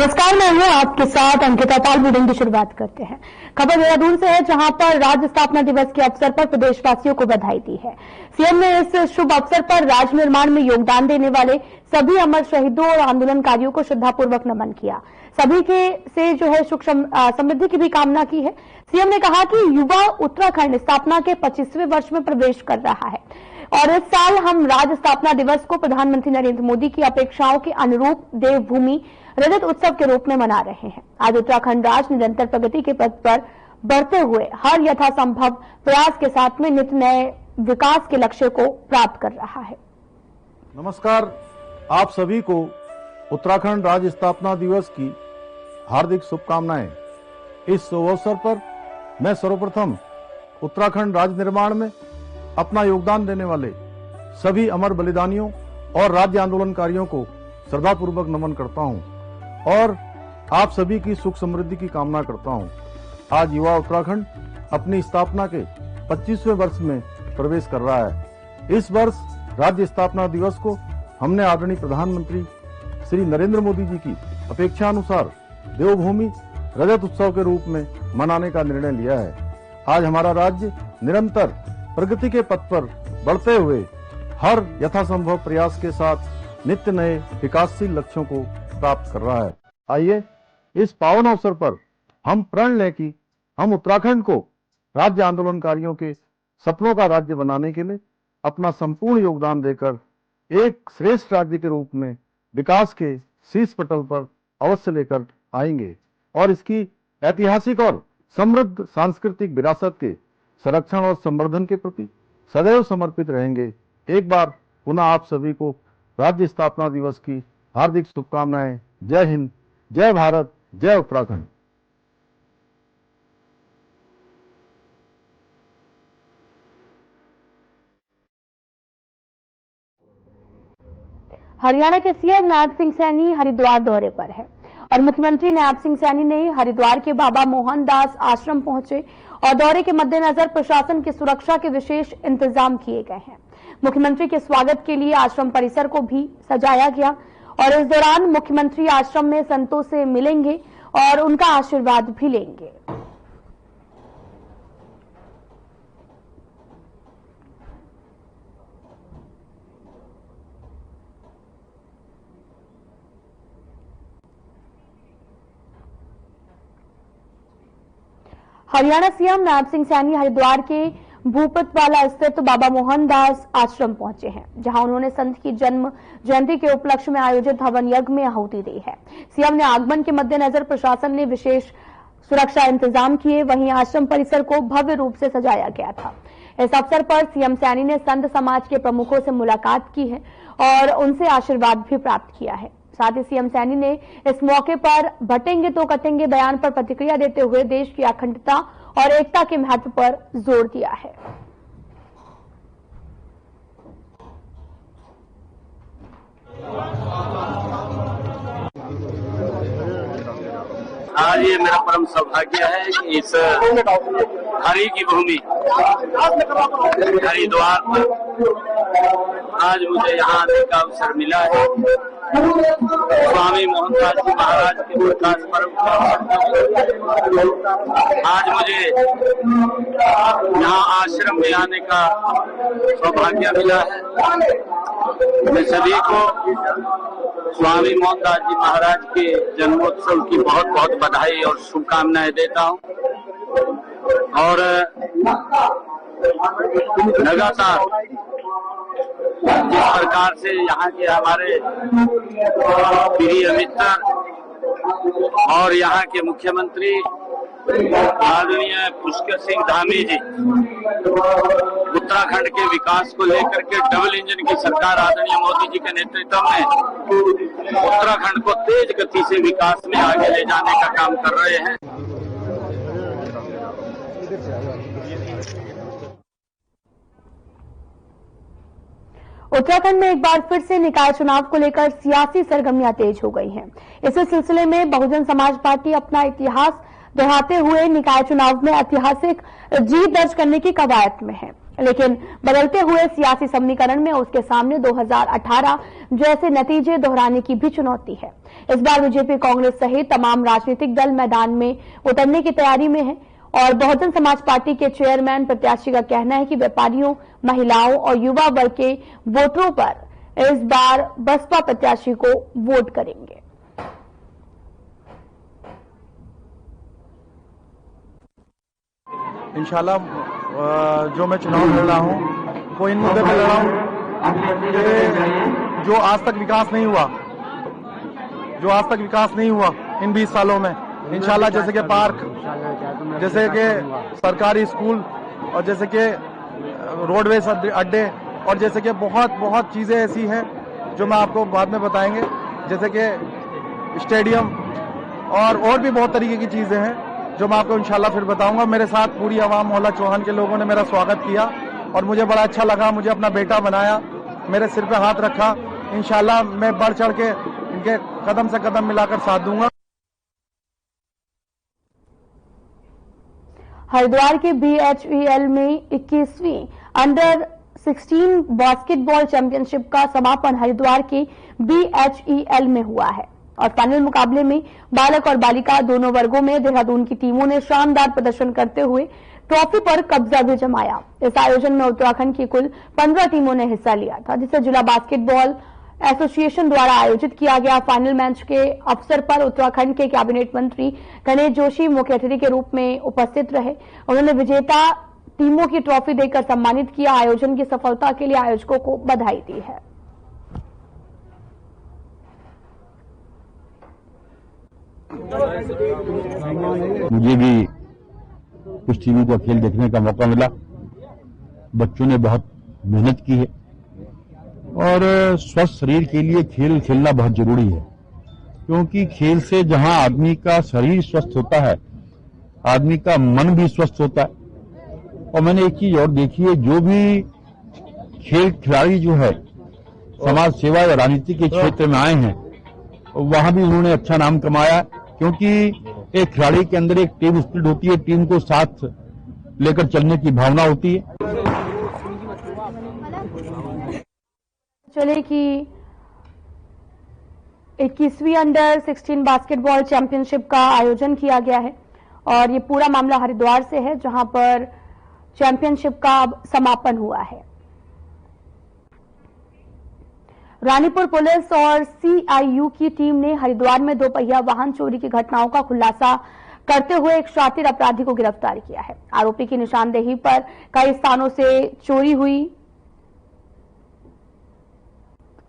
नमस्कार, मैं हूं आपके साथ अंकिता पाल। बुलेटिन की शुरुआत करते हैं। खबर देहरादून से है, जहां पर राज्य स्थापना दिवस के अवसर पर प्रदेशवासियों को बधाई दी है। सीएम ने इस शुभ अवसर पर राज्य निर्माण में योगदान देने वाले सभी अमर शहीदों और आंदोलनकारियों को श्रद्धापूर्वक नमन किया। सभी के से जो है सुख समृद्धि की भी कामना की है। सीएम ने कहा कि युवा उत्तराखंड स्थापना के 25वें वर्ष में प्रवेश कर रहा है और इस साल हम राज्य स्थापना दिवस को प्रधानमंत्री नरेंद्र मोदी की अपेक्षाओं के अनुरूप देवभूमि रजत उत्सव के रूप में मना रहे हैं। आज उत्तराखंड राज्य निरंतर प्रगति के पथ पर बढ़ते हुए हर यथासंभव प्रयास के साथ में नित्य नए विकास के लक्ष्य को प्राप्त कर रहा है। नमस्कार, आप सभी को उत्तराखंड राज्य स्थापना दिवस की हार्दिक शुभकामनाएं। इस शुभ अवसर पर मैं सर्वप्रथम उत्तराखंड राज्य निर्माण में अपना योगदान देने वाले सभी अमर बलिदानियों और राज्य आंदोलनकारियों को श्रद्धापूर्वक नमन करता हूं और आप सभी की सुख समृद्धि की कामना करता हूं। आज युवा उत्तराखंड अपनी स्थापना के 25वें वर्ष में प्रवेश कर रहा है। इस वर्ष राज्य स्थापना दिवस को हमने आदरणीय प्रधानमंत्री श्री नरेंद्र मोदी जी की अपेक्षा अनुसार देवभूमि रजत उत्सव के रूप में मनाने का निर्णय लिया है। आज हमारा राज्य निरंतर प्रगति के पथ पर बढ़ते हुए हर यथासंभव प्रयास के साथ नित्य नए विकासशील लक्ष्यों को प्राप्त कर रहा है। आइए इस पावन अवसर पर हम प्रण लें कि हम उत्तराखंड को राज्य आंदोलनकारियों के सपनों का राज्य बनाने के लिए अपना संपूर्ण योगदान देकर एक श्रेष्ठ राज्य के रूप में विकास के शीर्ष पटल पर अवश्य लेकर आएंगे और इसकी ऐतिहासिक और समृद्ध सांस्कृतिक विरासत के संरक्षण और संवर्धन के प्रति सदैव समर्पित रहेंगे। एक बार पुनः आप सभी को राज्य स्थापना दिवस की हार्दिक शुभकामनाएं। जय हिंद, जय भारत, जय उत्तराखंड। हरियाणा के सीएम नायब सिंह सैनी हरिद्वार दौरे पर है और मुख्यमंत्री नायब सिंह सैनी ने हरिद्वार के बाबा मोहनदास आश्रम पहुंचे और दौरे के मद्देनजर प्रशासन की सुरक्षा के विशेष इंतजाम किए गए हैं। मुख्यमंत्री के स्वागत के लिए आश्रम परिसर को भी सजाया गया और इस दौरान मुख्यमंत्री आश्रम में संतों से मिलेंगे और उनका आशीर्वाद भी लेंगे। हरियाणा सीएम नायब सिंह सैनी हरिद्वार के भूपतवाला स्थित बाबा मोहनदास आश्रम पहुंचे हैं, जहां उन्होंने संत की जन्म जयंती के उपलक्ष्य में आयोजित हवन यज्ञ में आहुति दी है। सीएम ने आगमन के मद्देनजर प्रशासन ने विशेष सुरक्षा इंतजाम किए। वहीं आश्रम परिसर को भव्य रूप से सजाया गया था। इस अवसर पर सीएम सैनी ने संत समाज के प्रमुखों से मुलाकात की है और उनसे आशीर्वाद भी प्राप्त किया है। साथ ही सीएम सैनी ने इस मौके पर बटेंगे तो कटेंगे बयान पर प्रतिक्रिया देते हुए देश की अखंडता और एकता के महत्व पर जोर दिया है। आज ये मेरा परम सौभाग्य है कि इस हरि की भूमि हरिद्वार पर आज मुझे यहाँ आने का अवसर मिला है। स्वामी मोहनदास जी महाराज के प्रकाश पर्व आज मुझे यहाँ आश्रम में आने का सौभाग्य मिला है। मैं सभी को स्वामी मोहनदास जी महाराज के जन्मोत्सव की बहुत बहुत बधाई और शुभकामनाएं देता हूँ और लगातार जिस प्रकार से यहाँ के हमारे प्रिय मित्र और यहाँ के मुख्यमंत्री आदरणीय पुष्कर सिंह धामी जी उत्तराखंड के विकास को लेकर के डबल इंजन की सरकार आदरणीय मोदी जी के नेतृत्व में उत्तराखंड को तेज गति से विकास में आगे ले जाने का काम कर रहे हैं। उत्तराखंड में एक बार फिर से निकाय चुनाव को लेकर सियासी सरगर्मियां तेज हो गई हैं। इसी सिलसिले में बहुजन समाज पार्टी अपना इतिहास दोहराते हुए निकाय चुनाव में ऐतिहासिक जीत दर्ज करने की कवायद में है। लेकिन बदलते हुए सियासी समीकरण में उसके सामने 2018 जैसे नतीजे दोहराने की भी चुनौती है। इस बार बीजेपी, कांग्रेस सहित तमाम राजनीतिक दल मैदान में उतरने की तैयारी में है और बहुजन समाज पार्टी के चेयरमैन प्रत्याशी का कहना है कि व्यापारियों, महिलाओं और युवा वर्ग के वोटरों पर इस बार बसपा प्रत्याशी को वोट करेंगे। इंशाल्लाह जो मैं चुनाव लड़ रहा हूँ वो इन मुद्दे पे लड़ रहा हूँ कि जो आज तक विकास नहीं हुआ इन 20 सालों में, इंशाल्लाह जैसे कि पार्क, जैसे कि सरकारी स्कूल और जैसे कि रोडवेज अड्डे और जैसे कि बहुत चीजें ऐसी हैं जो मैं आपको बाद में बताएंगे, जैसे कि स्टेडियम और भी बहुत तरीके की चीजें हैं जो मैं आपको इंशाल्लाह फिर बताऊंगा। मेरे साथ पूरी आवाम मोहल्ला चौहान के लोगों ने मेरा स्वागत किया और मुझे बड़ा अच्छा लगा, मुझे अपना बेटा बनाया, मेरे सिर पे हाथ रखा। इंशाल्लाह मैं बढ़ चढ़ के इनके कदम से कदम मिलाकर साथ दूंगा। हरिद्वार के BHEL में 21वीं अंडर 16 बास्केटबॉल चैंपियनशिप का समापन हरिद्वार के BHEL में हुआ है और फाइनल मुकाबले में बालक और बालिका दोनों वर्गों में देहरादून की टीमों ने शानदार प्रदर्शन करते हुए ट्रॉफी पर कब्जा भी जमाया। इस आयोजन में उत्तराखंड की कुल 15 टीमों ने हिस्सा लिया था, जिसे जिला बास्केटबॉल एसोसिएशन द्वारा आयोजित किया गया। फाइनल मैच के अवसर पर उत्तराखंड के कैबिनेट मंत्री गणेश जोशी मुख्य अतिथि के रूप में उपस्थित रहे। उन्होंने विजेता टीमों की ट्रॉफी देकर सम्मानित किया। आयोजन की सफलता के लिए आयोजकों को बधाई दी है। मुझे भी कुछ टीमों का खेल देखने का मौका मिला। बच्चों ने बहुत मेहनत की है और स्वस्थ शरीर के लिए खेल खेलना बहुत जरूरी है, क्योंकि खेल से जहां आदमी का शरीर स्वस्थ होता है, आदमी का मन भी स्वस्थ होता है। और मैंने एक चीज और देखी है, जो भी खेल खिलाड़ी जो है समाज सेवा या राजनीति के क्षेत्र में आए हैं, वहां भी उन्होंने अच्छा नाम कमाया, क्योंकि एक खिलाड़ी के अंदर एक टीम स्पिरिट होती है, टीम को साथ लेकर चलने की भावना होती है। चले कि 21वीं अंडर 16 बास्केटबॉल चैंपियनशिप का आयोजन किया गया है और ये पूरा मामला हरिद्वार से है, जहां पर चैंपियनशिप का अब समापन हुआ है। रानीपुर पुलिस और CIU की टीम ने हरिद्वार में 2 पहिया वाहन चोरी की घटनाओं का खुलासा करते हुए एक शातिर अपराधी को गिरफ्तार किया है। आरोपी की निशानदेही पर कई स्थानों से चोरी हुई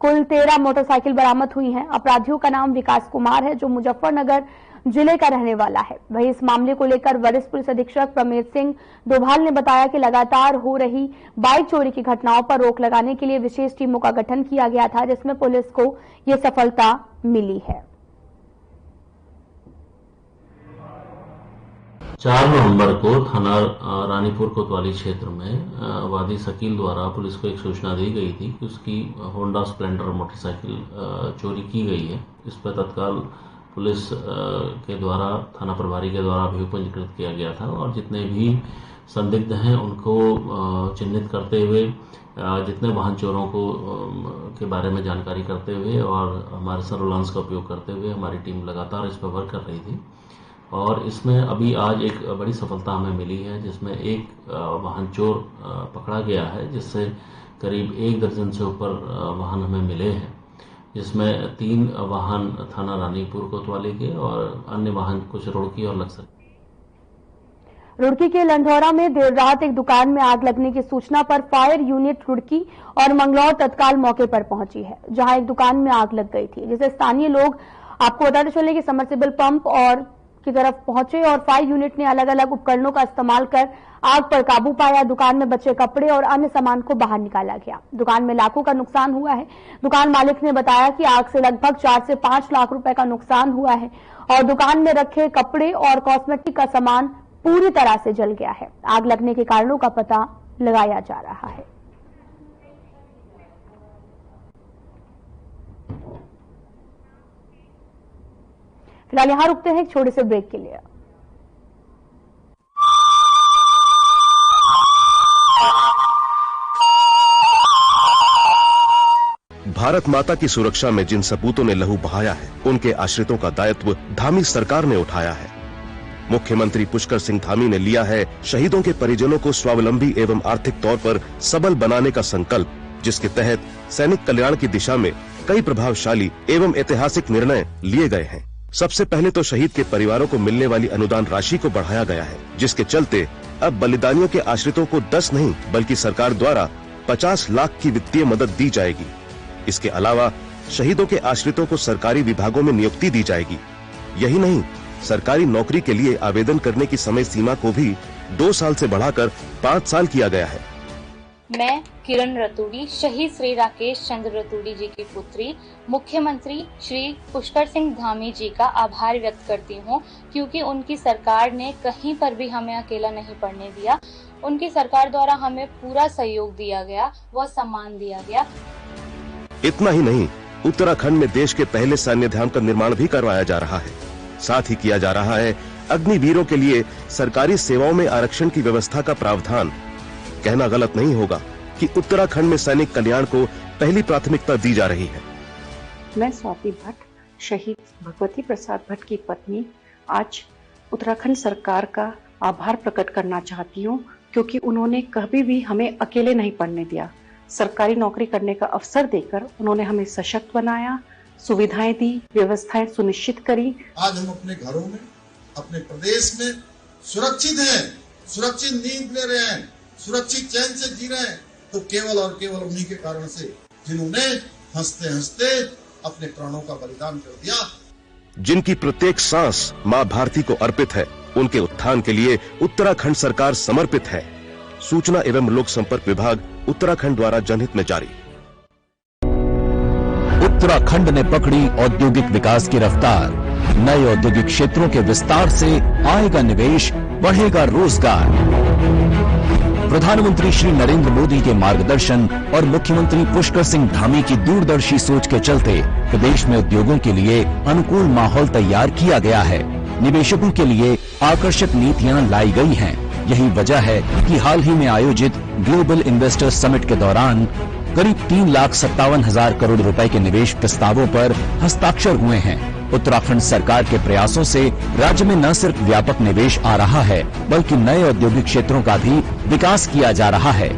कुल 13 मोटरसाइकिल बरामद हुई हैं। अपराधियों का नाम विकास कुमार है, जो मुजफ्फरनगर जिले का रहने वाला है। वहीं इस मामले को लेकर वरिष्ठ पुलिस अधीक्षक प्रमेश सिंह डोभाल ने बताया कि लगातार हो रही बाइक चोरी की घटनाओं पर रोक लगाने के लिए विशेष टीमों का गठन किया गया था, जिसमें पुलिस को यह सफलता मिली है। 4 नवंबर को थाना रानीपुर कोतवाली क्षेत्र में वादी शकील द्वारा पुलिस को एक सूचना दी गई थी कि उसकी होंडा स्प्लेंडर मोटरसाइकिल चोरी की गई है। इस पर तत्काल पुलिस के द्वारा, थाना प्रभारी के द्वारा अभियोग पंजीकृत किया गया था और जितने भी संदिग्ध हैं उनको चिन्हित करते हुए, जितने वाहन चोरों को के बारे में जानकारी करते हुए और हमारे सर्विलांस का उपयोग करते हुए हमारी टीम लगातार इस पर वर्क कर रही थी। और इसमें अभी आज एक बड़ी सफलता हमें मिली है, जिसमें एक वाहन चोर पकड़ा गया है, जिससे करीब 1 दर्जन से ऊपर वाहन हमें मिले हैं, जिसमें 3 वाहन थाना रानीपुर कोतवाली के और अन्य वाहन कुछ रुड़की और लक्सर। रुड़की के लंढौरा में देर रात एक दुकान में आग लगने की सूचना पर फायर यूनिट रुड़की और मंगलौर तत्काल मौके पर पहुंची है, जहां एक दुकान में आग लग गई थी, जिसे स्थानीय लोग आपको बताते चले कि समरसेबल पंप और की तरफ पहुंचे और फायर यूनिट ने अलग अलग उपकरणों का इस्तेमाल कर आग पर काबू पाया। दुकान में बचे कपड़े और अन्य सामान को बाहर निकाला गया। दुकान में लाखों का नुकसान हुआ है। दुकान मालिक ने बताया कि आग से लगभग 4 से 5 लाख रुपए का नुकसान हुआ है और दुकान में रखे कपड़े और कॉस्मेटिक का सामान पूरी तरह से जल गया है। आग लगने के कारणों का पता लगाया जा रहा है। फिलहाल यहां रुकते हैं एक छोटे से ब्रेक के लिए। भारत माता की सुरक्षा में जिन सपूतों ने लहू बहाया है, उनके आश्रितों का दायित्व धामी सरकार ने उठाया है। मुख्यमंत्री पुष्कर सिंह धामी ने लिया है शहीदों के परिजनों को स्वावलंबी एवं आर्थिक तौर पर सबल बनाने का संकल्प, जिसके तहत सैनिक कल्याण की दिशा में कई प्रभावशाली एवं ऐतिहासिक निर्णय लिए गए हैं। सबसे पहले तो शहीद के परिवारों को मिलने वाली अनुदान राशि को बढ़ाया गया है, जिसके चलते अब बलिदानियों के आश्रितों को 10 नहीं बल्कि सरकार द्वारा 50 लाख की वित्तीय मदद दी जाएगी। इसके अलावा शहीदों के आश्रितों को सरकारी विभागों में नियुक्ति दी जाएगी। यही नहीं, सरकारी नौकरी के लिए आवेदन करने की समय सीमा को भी 2 साल से बढ़ाकर 5 साल किया गया है। मैं किरण रतूड़ी, शहीद श्री राकेश चंद्र रतूड़ी जी की पुत्री, मुख्यमंत्री श्री पुष्कर सिंह धामी जी का आभार व्यक्त करती हूँ, क्योंकि उनकी सरकार ने कहीं पर भी हमें अकेला नहीं पड़ने दिया। उनकी सरकार द्वारा हमें पूरा सहयोग दिया गया, व सम्मान दिया गया। इतना ही नहीं, उत्तराखंड में देश के पहले सैन्य धाम का निर्माण भी करवाया जा रहा है। साथ ही किया जा रहा है अग्निवीरों के लिए सरकारी सेवाओं में आरक्षण की व्यवस्था का प्रावधान। कहना गलत नहीं होगा कि उत्तराखंड में सैनिक कल्याण को पहली प्राथमिकता दी जा रही है। मैं स्वाति भट्ट, शहीद भगवती प्रसाद भट्ट की पत्नी, आज उत्तराखंड सरकार का आभार प्रकट करना चाहती हूँ, क्योंकि उन्होंने कभी भी हमें अकेले नहीं पड़ने दिया। सरकारी नौकरी करने का अवसर देकर उन्होंने हमें सशक्त बनाया, सुविधाएं दी, व्यवस्थाएं सुनिश्चित करी। आज हम अपने घरों में, अपने प्रदेश में सुरक्षित हैं, सुरक्षित नींद ले रहे हैं, सुरक्षित चैन से जी रहे हैं, तो केवल और केवल उन्हीं के कारण से, जिन्होंने हंसते हंसते अपने प्राणों का बलिदान कर दिया। जिनकी प्रत्येक सांस मां भारती को अर्पित है, उनके उत्थान के लिए उत्तराखंड सरकार समर्पित है। सूचना एवं लोक संपर्क विभाग उत्तराखंड द्वारा जनहित में जारी। उत्तराखंड ने पकड़ी औद्योगिक विकास की रफ्तार। नए औद्योगिक क्षेत्रों के विस्तार से आएगा निवेश, बढ़ेगा रोजगार। प्रधानमंत्री श्री नरेंद्र मोदी के मार्गदर्शन और मुख्यमंत्री पुष्कर सिंह धामी की दूरदर्शी सोच के चलते प्रदेश में उद्योगों के लिए अनुकूल माहौल तैयार किया गया है। निवेशकों के लिए आकर्षक नीतियां लाई गई हैं। यही वजह है कि हाल ही में आयोजित ग्लोबल इन्वेस्टर्स समिट के दौरान करीब 3,57,000 करोड़ रुपए के निवेश प्रस्तावों पर हस्ताक्षर हुए हैं। उत्तराखंड सरकार के प्रयासों से राज्य में न सिर्फ व्यापक निवेश आ रहा है, बल्कि नए औद्योगिक क्षेत्रों का भी विकास किया जा रहा है।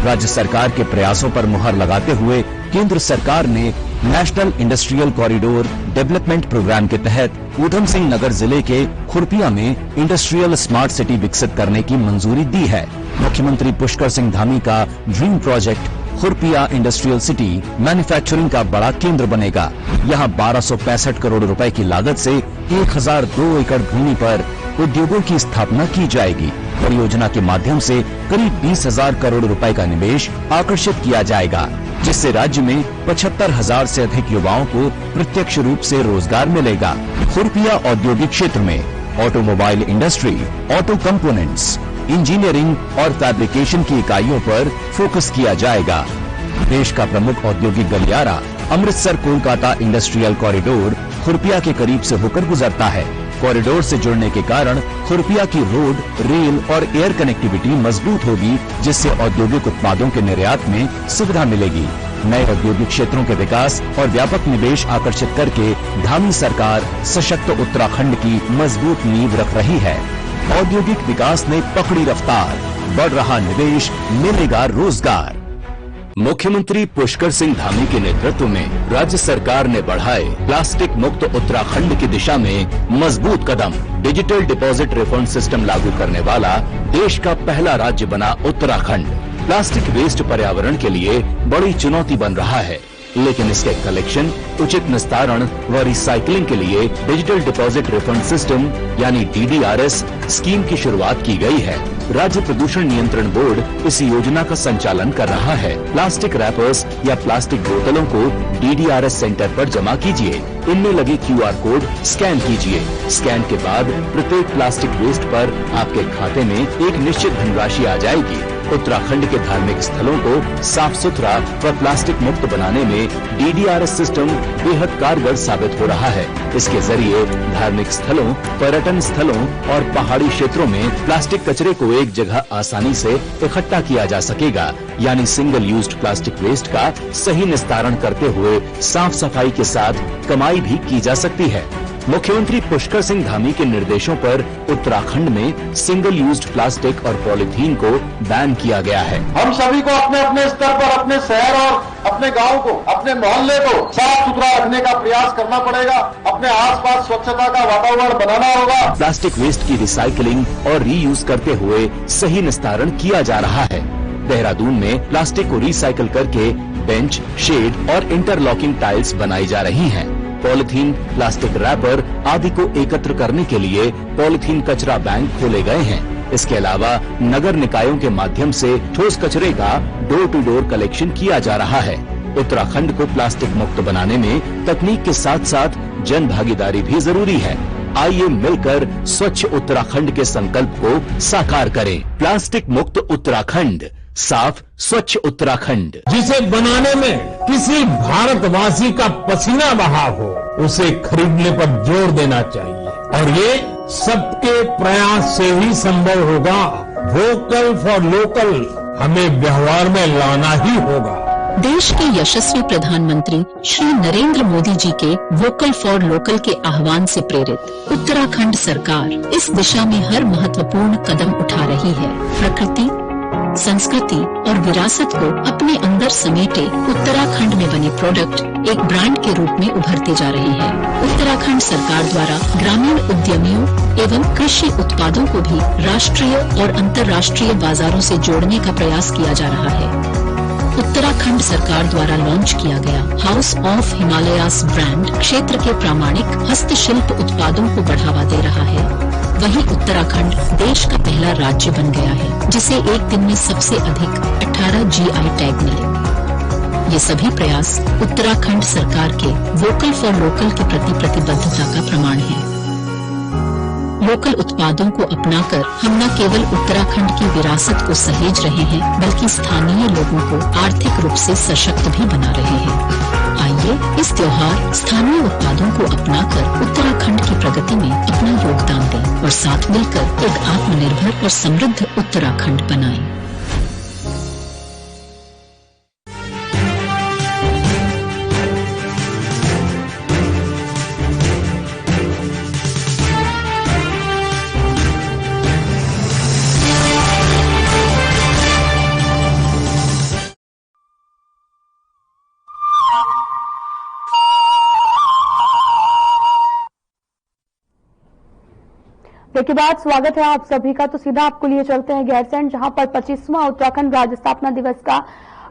राज्य सरकार के प्रयासों पर मुहर लगाते हुए केंद्र सरकार ने national industrial corridor development programme के तहत ऊधम सिंह नगर जिले के खुरपिया में इंडस्ट्रियल स्मार्ट सिटी विकसित करने की मंजूरी दी है। मुख्यमंत्री पुष्कर सिंह धामी का dream project Khurpia industrial city manufacturing का बड़ा केंद्र बनेगा। यहाँ 1265 करोड़ रुपए की लागत से 1002 एकड़ भूमि पर उद्योगों की स्थापना की जाएगी। परियोजना के माध्यम से करीब 20,000 करोड़ रुपए का निवेश आकर्षित किया जाएगा, जिससे राज्य में 75,000 से अधिक युवाओं को प्रत्यक्ष रूप से रोजगार मिलेगा। खुरपिया औद्योगिक क्षेत्र में automobile industry, auto components, engineering और फैब्रिकेशन की इकाइयों पर फोकस किया जाएगा। देश का प्रमुख औद्योगिक गलियारा अमृतसर कोलकाता इंडस्ट्रियल कॉरिडोर खुरपिया के करीब से होकर गुजरता है। कॉरिडोर से जुड़ने के कारण खुरपिया की रोड, रेल और एयर कनेक्टिविटी मजबूत होगी, जिससे औद्योगिक उत्पादों के निर्यात में सुविधा मिलेगी। नए औद्योगिक क्षेत्रों के विकास और व्यापक निवेश आकर्षित करके धामी सरकार सशक्त उत्तराखंड की मजबूत नींव रख रही है। औद्योगिक विकास ने पकड़ी रफ्तार, बढ़ रहा निवेश, मिलेगा रोजगार। मुख्यमंत्री पुष्कर सिंह धामी के नेतृत्व में राज्य सरकार ने बढ़ाए प्लास्टिक मुक्त उत्तराखंड की दिशा में मजबूत कदम। डिजिटल डिपॉजिट रिफंड सिस्टम लागू करने वाला देश का पहला राज्य बना उत्तराखंड। प्लास्टिक वेस्ट पर्यावरण के लिए बड़ी चुनौती बन रहा है, लेकिन इसके कलेक्शन, उचित निस्तारण व रिसाइकलिंग के लिए डिजिटल डिपॉजिट रिफंड सिस्टम यानी DDRS स्कीम की शुरुआत की गई है। राज्य प्रदूषण नियंत्रण बोर्ड इस योजना का संचालन कर रहा है। प्लास्टिक रैपर्स या प्लास्टिक बोतलों को DDRS सेंटर पर जमा कीजिए। इनमें लगे QR कोड स्कैन कीजिए। स्कैन के बाद प्रत्येक प्लास्टिक वेस्ट पर आपके खाते में एक निश्चित धनराशि आ जाएगी। उत्तराखंड के धार्मिक स्थलों को साफ सुथरा व प्लास्टिक मुक्त बनाने में DDRS सिस्टम बेहद कारगर साबित हो रहा है। इसके जरिए धार्मिक स्थलों, पर्यटन स्थलों और पहाड़ी क्षेत्रों में प्लास्टिक कचरे को एक जगह आसानी से इकट्ठा किया जा सकेगा, यानी सिंगल यूज्ड प्लास्टिक वेस्ट का सही निस्तारण करते हुए साफ सफाई के साथ कमाई भी की जा सकती है। मुख्यमंत्री पुष्कर सिंह धामी के निर्देशों पर उत्तराखंड में सिंगल यूज्ड प्लास्टिक और पॉलीथीन को बैन किया गया है। हम सभी को अपने अपने स्तर पर अपने शहर और अपने गांव को, अपने मोहल्ले को साफ सुथरा रखने का प्रयास करना पड़ेगा। अपने आसपास स्वच्छता का वातावरण बनाना होगा। प्लास्टिक वेस्ट की रिसाइकलिंग और रीयूज करते हुए सही निस्तारण किया जा रहा है। देहरादून में प्लास्टिक को रिसाइकल करके बेंच, शेड और इंटरलॉकिंग टाइल्स बनाई जा रही हैं। पॉलिथीन, प्लास्टिक रैपर आदि को एकत्र करने के लिए पॉलिथीन कचरा बैंक खोले गए हैं। इसके अलावा नगर निकायों के माध्यम से ठोस कचरे का डोर टू डोर कलेक्शन किया जा रहा है। उत्तराखंड को प्लास्टिक मुक्त बनाने में तकनीक के साथ साथ जन भागीदारी भी जरूरी है। आइए मिलकर स्वच्छ उत्तराखंड के संकल्प को साकार करें। प्लास्टिक मुक्त उत्तराखंड, साफ स्वच्छ उत्तराखंड। जिसे बनाने में किसी भारतवासी का पसीना बहा हो, उसे खरीदने पर जोर देना चाहिए और ये सबके प्रयास से ही संभव होगा। वोकल फॉर लोकल हमें व्यवहार में लाना ही होगा। देश के यशस्वी प्रधानमंत्री श्री नरेंद्र मोदी जी के वोकल फॉर लोकल के आह्वान से प्रेरित उत्तराखंड सरकार इस दिशा में हर महत्वपूर्ण कदम उठा रही है। प्रकृति, संस्कृति और विरासत को अपने अंदर समेटे उत्तराखंड में बने प्रोडक्ट एक ब्रांड के रूप में उभरते जा रहे हैं। उत्तराखंड सरकार द्वारा ग्रामीण उद्यमियों एवं कृषि उत्पादों को भी राष्ट्रीय और अंतर्राष्ट्रीय बाजारों से जोड़ने का प्रयास किया जा रहा है। उत्तराखंड सरकार द्वारा लॉन्च किया गया हाउस ऑफ हिमालयास ब्रांड क्षेत्र के प्रामाणिक हस्तशिल्प उत्पादों को बढ़ावा दे रहा है। वहीं उत्तराखंड देश का पहला राज्य बन गया है जिसे एक दिन में सबसे अधिक 18 GI टैग मिले। ये सभी प्रयास उत्तराखंड सरकार के वोकल फॉर लोकल के प्रति प्रतिबद्धता का प्रमाण है। लोकल उत्पादों को अपनाकर हम न केवल उत्तराखंड की विरासत को सहेज रहे हैं, बल्कि स्थानीय लोगों को आर्थिक रूप से सशक्त भी बना रहे हैं। आइए इस त्योहार स्थानीय उत्पादों को अपनाकर उत्तराखंड की प्रगति में अपना योगदान दें और साथ मिलकर एक आत्मनिर्भर और समृद्ध उत्तराखंड बनाएं। के बाद स्वागत है आप सभी का। तो सीधा आपको लिए चलते हैं गैरसैंण, जहां पर 25वां उत्तराखंड राज्य स्थापना दिवस का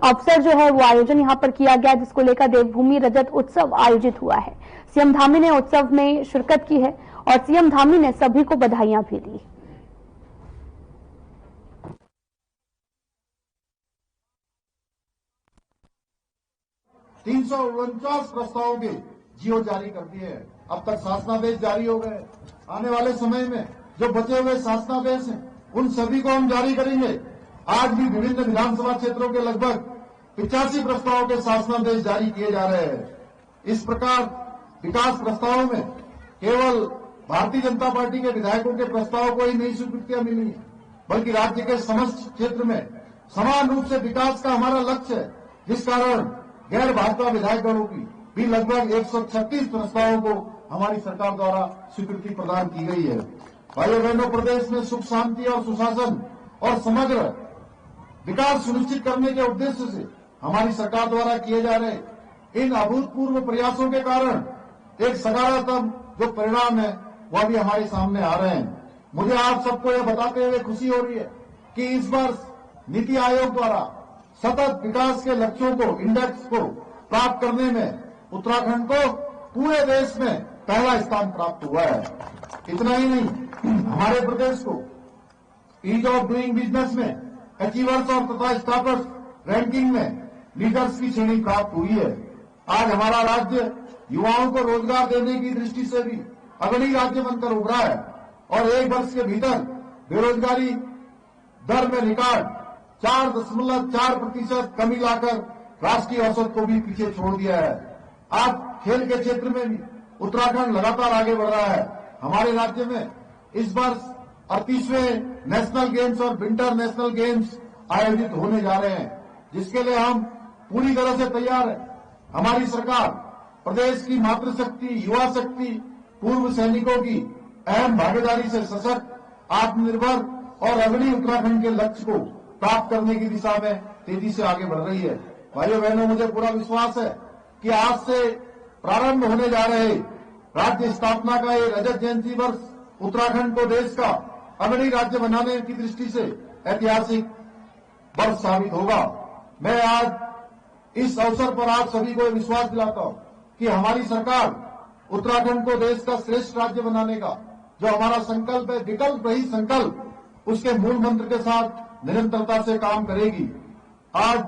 अवसर जो है वो आयोजन यहां पर किया गया, जिसको लेकर देवभूमि रजत उत्सव आयोजित हुआ है। सीएम धामी ने उत्सव में शिरकत की है और सीएम धामी ने सभी को बधाइयां भी दी। प्रस्तावों के जीओ जारी कर दिए हैं। अब तक शासनादेश जारी हो गए। आने वाले समय में जो बचे हुए शासनादेश हैं उन सभी को हम जारी करेंगे। आज भी विभिन्न विधानसभा क्षेत्रों के लगभग 85 प्रस्तावों के शासनादेश जारी किए जा रहे हैं। इस प्रकार विकास प्रस्तावों में केवल भारतीय जनता पार्टी के विधायकों के प्रस्तावों को ही नहीं स्वीकृतियां मिली है, बल्कि राज्य के समस्त क्षेत्र में समान रूप से विकास का हमारा लक्ष्य है, जिस कारण गैर भाजपा विधायकगणों की भी लगभग 136 प्रस्तावों को हमारी सरकार द्वारा स्वीकृति प्रदान की गई है। भाइयों बहनों, प्रदेश में सुख शांति और सुशासन और समग्र विकास सुनिश्चित करने के उद्देश्य से हमारी सरकार द्वारा किए जा रहे इन अभूतपूर्व प्रयासों के कारण एक सकारात्मक जो परिणाम है वह भी हमारे सामने आ रहे हैं। मुझे आप सबको यह बताते हुए खुशी हो रही है कि इस वर्ष नीति आयोग द्वारा सतत विकास के लक्ष्यों को, इंडेक्स को प्राप्त करने में उत्तराखंड को पूरे देश में पहला स्थान प्राप्त हुआ है। इतना ही नहीं, हमारे प्रदेश को ईज ऑफ डूइंग बिजनेस में अचीवर्स और तथा स्टार्टअप्स रैंकिंग में लीडर्स की श्रेणी प्राप्त हुई है। आज हमारा राज्य युवाओं को रोजगार देने की दृष्टि से भी अग्रणी राज्य बनकर उभरा है और एक वर्ष के भीतर बेरोजगारी दर में रिकॉर्ड 4.4% कमी लाकर राष्ट्रीय औसत को भी पीछे छोड़ दिया है। आज खेल के क्षेत्र में भी उत्तराखंड लगातार आगे बढ़ रहा है। हमारे राज्य में इस वर्ष 38वें नेशनल गेम्स और विंटर नेशनल गेम्स आयोजित होने जा रहे हैं, जिसके लिए हम पूरी तरह से तैयार हैं। हमारी सरकार प्रदेश की मातृशक्ति, युवा शक्ति, पूर्व सैनिकों की अहम भागीदारी से सशक्त, आत्मनिर्भर और अग्रणी उत्तराखंड के लक्ष्य को प्राप्त करने की दिशा में तेजी से आगे बढ़ रही है। भाइयों बहनों, मुझे पूरा विश्वास है कि आज से प्रारंभ होने जा रहे राज्य स्थापना का ये रजत जयंती वर्ष उत्तराखंड को देश का अग्रणी राज्य बनाने की दृष्टि से ऐतिहासिक वर्ष साबित होगा। मैं आज इस अवसर पर आप सभी को विश्वास दिलाता हूं कि हमारी सरकार उत्तराखंड को देश का श्रेष्ठ राज्य बनाने का जो हमारा संकल्प है, विकल्प रही संकल्प, उसके मूल मंत्र के साथ निरंतरता से काम करेगी। आज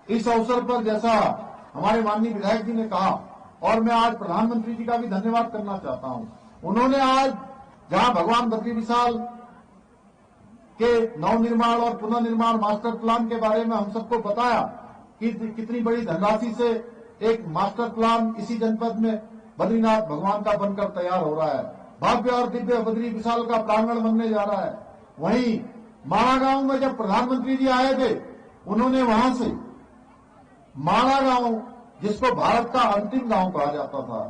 इस अवसर पर जैसा हमारे माननीय विधायक जी ने कहा, और मैं आज प्रधानमंत्री जी का भी धन्यवाद करना चाहता हूं। उन्होंने आज जहां भगवान बद्री विशाल के नवनिर्माण और पुनर्निर्माण मास्टर प्लान के बारे में हम सबको बताया कि कितनी बड़ी धनराशि से एक मास्टर प्लान इसी जनपद में बद्रीनाथ भगवान का बनकर तैयार हो रहा है। भव्य और दिव्य बद्री विशाल का प्रांगण बनने जा रहा है। वहीं माणा गांव में जब प्रधानमंत्री जी आए थे, उन्होंने वहां से माणा गांव, जिसको भारत का अंतिम गांव कहा जाता था,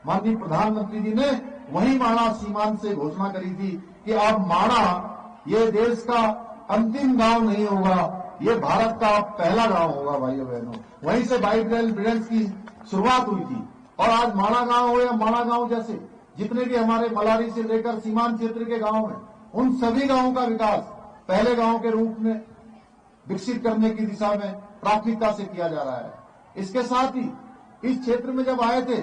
माननीय प्रधानमंत्री जी ने वहीं माणा सीमांत से घोषणा करी थी कि अब माणा ये देश का अंतिम गांव नहीं होगा, ये भारत का पहला गांव होगा। भाइयों बहनों, वहीं से बाइक ब्रिडेंस की शुरुआत हुई थी। और आज माणा गांव हो या माणा गांव जैसे जितने भी हमारे मलारी से लेकर सीमांत क्षेत्र के गांव हैं, उन सभी गांवों का विकास पहले गांव के रूप में विकसित करने की दिशा में प्राथमिकता से किया जा रहा है। इसके साथ ही इस क्षेत्र में जब आए थे,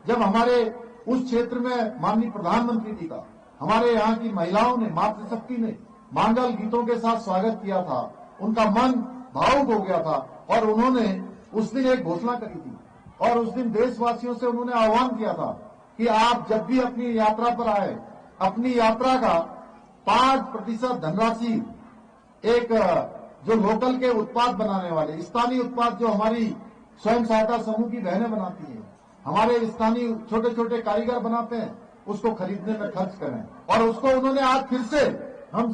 जब हमारे उस क्षेत्र में माननीय प्रधानमंत्री जी का हमारे यहाँ की महिलाओं ने, मातृशक्ति ने मांगल गीतों के साथ स्वागत किया था, उनका मन भावुक हो गया था। और उन्होंने उस दिन एक घोषणा करी थी और उस दिन देशवासियों से उन्होंने आह्वान किया था कि आप जब भी अपनी यात्रा पर आए, अपनी यात्रा का 5% धनराशि एक जो लोकल के उत्पाद बनाने वाले, स्थानीय उत्पाद जो हमारी स्वयं सहायता समूह की बहनें बनाती हैं, हमारे स्थानीय छोटे छोटे कारीगर बनाते हैं, उसको खरीदने में खर्च करें। और उसको उन्होंने आज फिर से हम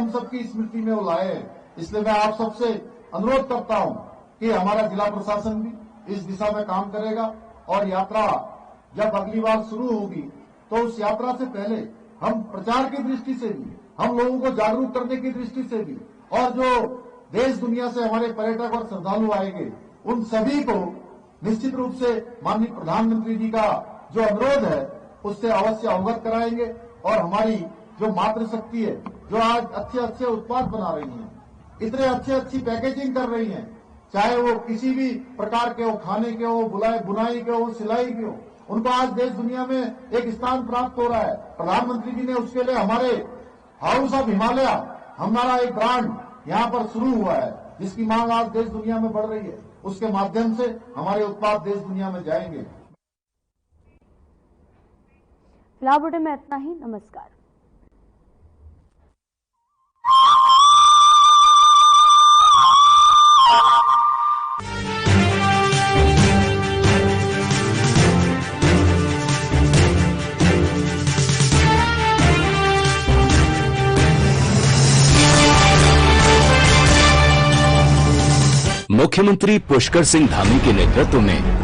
सबकी स्मृति में वो लाए। इसलिए मैं आप सबसे अनुरोध करता हूं कि हमारा जिला प्रशासन भी इस दिशा में काम करेगा और यात्रा जब अगली बार शुरू होगी तो उस यात्रा से पहले हम प्रचार की दृष्टि से भी, हम लोगों को जागरूक करने की दृष्टि से भी, और जो देश दुनिया से हमारे पर्यटक और श्रद्धालु आएंगे, उन सभी को निश्चित रूप से माननीय प्रधानमंत्री जी का जो अनुरोध है उससे अवश्य अवगत कराएंगे। और हमारी जो मातृशक्ति है, जो आज अच्छे अच्छे उत्पाद बना रही है, इतने अच्छी पैकेजिंग कर रही है, चाहे वो किसी भी प्रकार के हो, खाने के हो, बुनाई के हो, सिलाई के हो, उनको आज देश दुनिया में एक स्थान प्राप्त हो रहा है। प्रधानमंत्री जी ने उसके लिए हमारे हाउस ऑफ हिमालय, हमारा एक ब्रांड यहाँ पर शुरू हुआ है, जिसकी मांग आज देश दुनिया में बढ़ रही है। उसके माध्यम से हमारे उत्पाद देश दुनिया में जाएंगे। फिलहाल बुलेटिन में इतना ही। नमस्कार। मुख्यमंत्री पुष्कर सिंह धामी के नेतृत्व में